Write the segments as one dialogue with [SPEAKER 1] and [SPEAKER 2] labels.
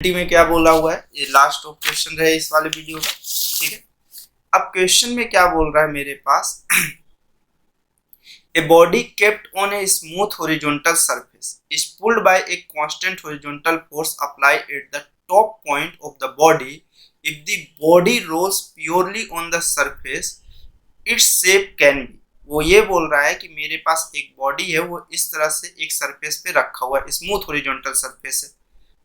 [SPEAKER 1] में क्या बोला हुआ है, ये लास्ट ऑफ क्वेश्चन रहे इस वाले वीडियो का। ठीक है, अब क्वेश्चन में क्या बोल रहा है मेरे पास, a body kept on a smooth horizontal surface is pulled by a constant horizontal force applied at the top point of the body. If the body rolls purely on the surface its shape can be. वो ये बोल रहा है कि मेरे पास एक body है, वो इस तरह से एक सरफेस पे रखा हुआ है, स्मूथ हॉरिजॉन्टल सरफेस है।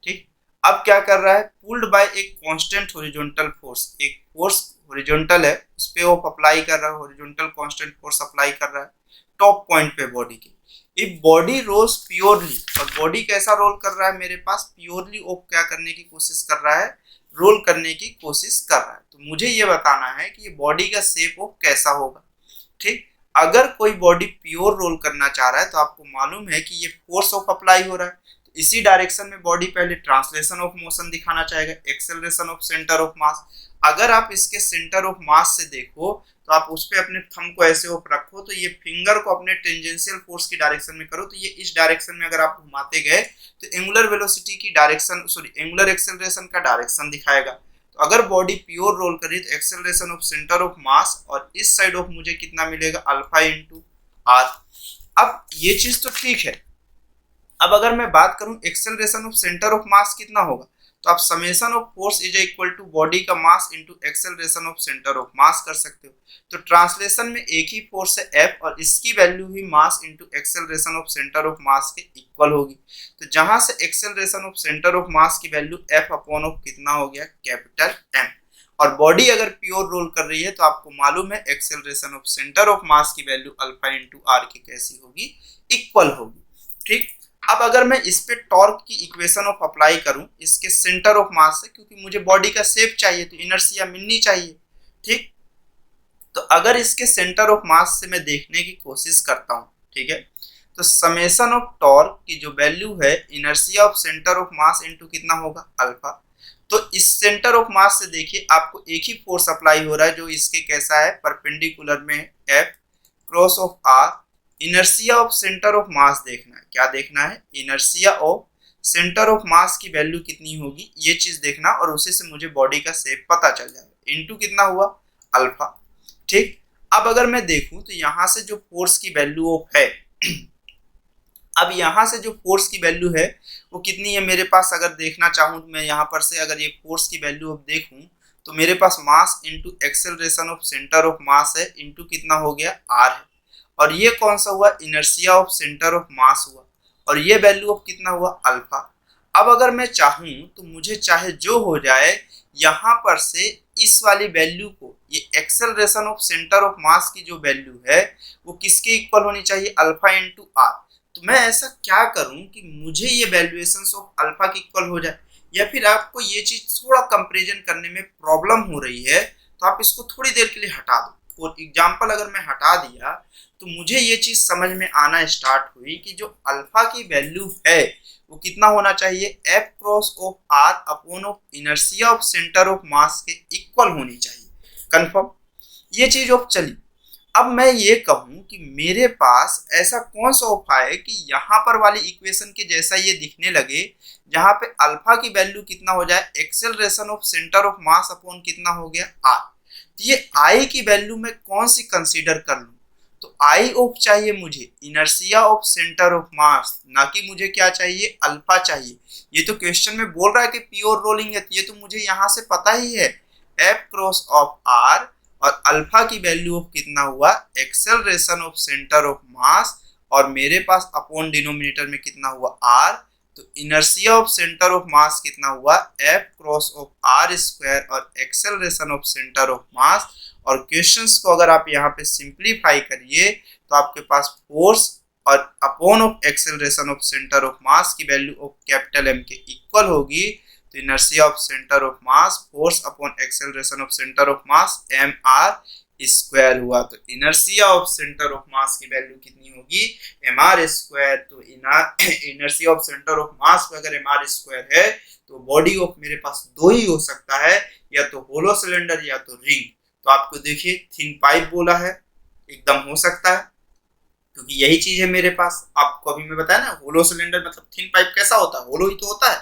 [SPEAKER 1] ठीक, अब क्या कर रहा है, पुल्ड बाय एक कांस्टेंट हॉरिजॉन्टल फोर्स, एक फोर्स हॉरिजॉन्टल है उस पे वो अप्लाई कर रहा है, हॉरिजॉन्टल कांस्टेंट फोर्स अप्लाई कर रहा है टॉप पॉइंट पे बॉडी के। इफ बॉडी रोल्स प्योरली, और बॉडी कैसा रोल कर रहा है मेरे पास, प्योरली वो क्या करने की कोशिश कर रहा है, रोल करने की कोशिश कर रहा है। तो मुझे ये बताना है कि ये बॉडी का शेप वो कैसा होगा। ठीक, अगर कोई बॉडी प्योर रोल करना चाह रहा है तो आपको मालूम है कि ये फोर्स ऑफ अप्लाई हो रहा है, तो इसी डायरेक्शन में बॉडी पहले ट्रांसलेशन ऑफ मोशन दिखाना चाहेगा, acceleration of centre of mass. अगर आप इसके सेंटर ऑफ मास से देखो तो आप उस पर अपने थंब को ऐसे ऑफ रखो, तो ये फिंगर को अपने टेंजेंशियल फोर्स की डायरेक्शन में करो, तो ये इस डायरेक्शन में अगर आप घुमाते गए तो एंगुलर वेलोसिटी की डायरेक्शन, सॉरी एंगुलर एक्सेलरेशन का डायरेक्शन दिखाएगा। तो अगर बॉडी प्योर रोल करी तो acceleration of centre of mass, और इस साइड ऑफ मुझे कितना मिलेगा, अल्फा इंटू आर। अब ये चीज तो ठीक है। अब अगर मैं बात करूं acceleration of centre of mass कितना होगा, तो आप summation of force is equal to body का mass into acceleration of centre of mass कर सकते हो। तो ट्रांसलेशन में एक ही फोर्स है एफ, और इसकी value he mass into acceleration of centre of mass के इक्वल होगी। तो जहां से acceleration of centre of mass की वैल्यू एफ अपॉन ऑफ कितना हो गया, कैपिटल एम। और बॉडी अगर प्योर रोल कर रही है तो आपको मालूम है acceleration of centre of mass की वैल्यू अल्फा इंटू आर की कैसी होगी, इक्वल होगी। ठीक, अब अगर मैं इस पे टॉर्क की इक्वेशन ऑफ अप्लाई करूं इसके सेंटर ऑफ मास से, क्योंकि मुझे बॉडी का शेप चाहिए तो इनर्शिया मिलनी चाहिए। ठीक, तो अगर इसके सेंटर ऑफ मास से मैं देखने की कोशिश करता हूं, ठीक है, तो समेशन ऑफ टॉर्क की जो वैल्यू है inertia of centre of mass into कितना होगा, अल्फा। तो इस सेंटर ऑफ मास से देखिए आपको एक ही फोर्स अप्लाई हो रहा है जो इसके कैसा है, परपेंडिकुलर में है, F cross of R. Inertia of centre of mass देखना है, क्या देखना है, inertia of centre of mass की वैल्यू कितनी होगी, ये चीज देखना, और उसी से मुझे बॉडी का शेप पता चल जाएगा। इनटू कितना हुआ, अल्फा। ठीक, अब अगर मैं देखूं तो यहां से जो फोर्स की वैल्यू ऑफ है अब यहां से जो फोर्स की वैल्यू है वो कितनी है मेरे पास, अगर देखना चाहूं तो मैं यहां पर से अगर ये फोर्स की वैल्यू अब देखूं तो मेरे पास mass into acceleration of centre of mass है, इनटू कितना हो गया, आर है। और ये कौन सा हुआ, इनर्शिया ऑफ सेंटर ऑफ मास हुआ, और ये वैल्यू ऑफ कितना हुआ, अल्फा। अब अगर मैं चाहूं तो मुझे चाहे जो हो जाए, यहां पर से इस वाली वैल्यू को, ये acceleration of centre of mass की जो वैल्यू है वो किसके इक्वल होनी चाहिए, अल्फा इंटू आर। तो मैं ऐसा क्या करूं कि मुझे ये वैल्यूएशन ऑफ अल्फा की इक्वल हो जाए, या फिर आपको ये चीज थोड़ा कंपैरिजन करने में प्रॉब्लम हो रही है तो आप इसको थोड़ी देर के लिए हटा दो। और एग्जांपल अगर मैं हटा दिया तो मुझे ये चीज समझ में आना स्टार्ट हुई कि जो अल्फा की वैल्यू है वो कितना होना चाहिए, F cross of R upon of inertia of centre of mass के इक्वल होनी चाहिए। कंफर्म, ये चीज ऑफ चली। अब मैं ये कहूं कि मेरे पास ऐसा कौन सा उपाय है कि यहाँ पर वाली इक्वेशन के जैसा ये दिखने लगे, जहां पे अल्फा की वैल्यू कितना हो जाए, acceleration of centre of mass upon कितना हो गया, आर। तो ये आई की वैल्यू मैं कौन सी कंसीडर कर लूं, तो आई ऑफ चाहिए मुझे इनर्शिया ऑफ सेंटर ऑफ मास, ना कि मुझे क्या चाहिए, अल्फा चाहिए। ये तो क्वेश्चन में बोल रहा है कि प्योर रोलिंग है, ये तो मुझे यहाँ से पता ही है, एफ क्रॉस ऑफ आर, और अल्फा की वैल्यू ऑफ कितना हुआ, acceleration of centre of mass, और मेरे पास अपॉन डिनोमिनेटर में कितना हुआ, आर। तो inertia of centre of mass कितना हुआ, F cross of R square, और acceleration of centre of mass. और क्वेश्चंस को अगर आप यहाँ पे सिंप्लीफाई करिए तो आपके पास फोर्स और upon of acceleration of centre of mass की वैल्यू ऑफ कैपिटल एम के इक्वल होगी। तो inertia of centre of mass force upon acceleration of centre of mass M R square हुआ। तो inertia of centre of mass की value कितनी होगी, M R square. तो inertia of centre of mass अगर एम आर स्क्वायर है तो body of मेरे पास दो ही हो सकता है, या तो होलो सिलेंडर या तो रिंग। तो आपको देखिए थिन पाइप बोला है, एकदम हो सकता है क्योंकि यही चीज है मेरे पास। आपको अभी मैं बताया ना, होलो सिलेंडर मतलब थिन पाइप कैसा होता है, होलो ही तो होता है।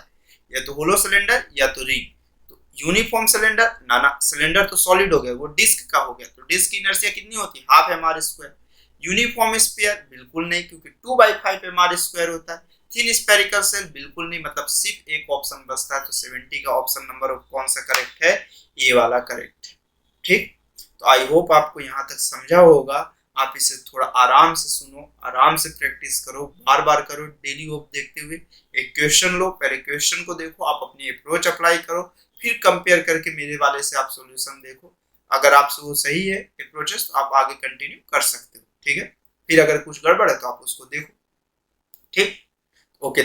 [SPEAKER 1] या तो होलो सिलेंडर या तो रिंग। तो यूनिफॉर्म सिलेंडर, ना सिलेंडर तो सॉलिड हो गया, वो डिस्क का हो गया, तो डिस्क की इनर्शिया कितनी होती है, half M R square. Uniform sphere बिल्कुल नहीं, क्योंकि 2/5 एम आर स्क्वायर होता है। थिन स्पेरिकल सेल बिल्कुल नहीं, मतलब सिर्फ एक ऑप्शन बचता है, तो 70 का ऑप्शन नंबर कौन सा करेक्ट है, ये वाला करेक्ट है। ठीक, तो आई होप आपको यहाँ तक समझा होगा। आप इसे थोड़ा आराम से सुनो, आराम से प्रैक्टिस करो, बार बार करो, डेली होप देखते हुए। एक क्वेश्चन लो, पहले क्वेश्चन को देखो, आप अपनी अप्रोच अप्लाई करो, फिर कंपेयर करके मेरे वाले से आप सॉल्यूशन देखो। अगर आपसे वो सही है अप्रोचेस, तो आप आगे कंटिन्यू कर सकते हो। ठीक है, फिर अगर कुछ गड़बड़ है तो आप उसको देखो। ठीक, ओके।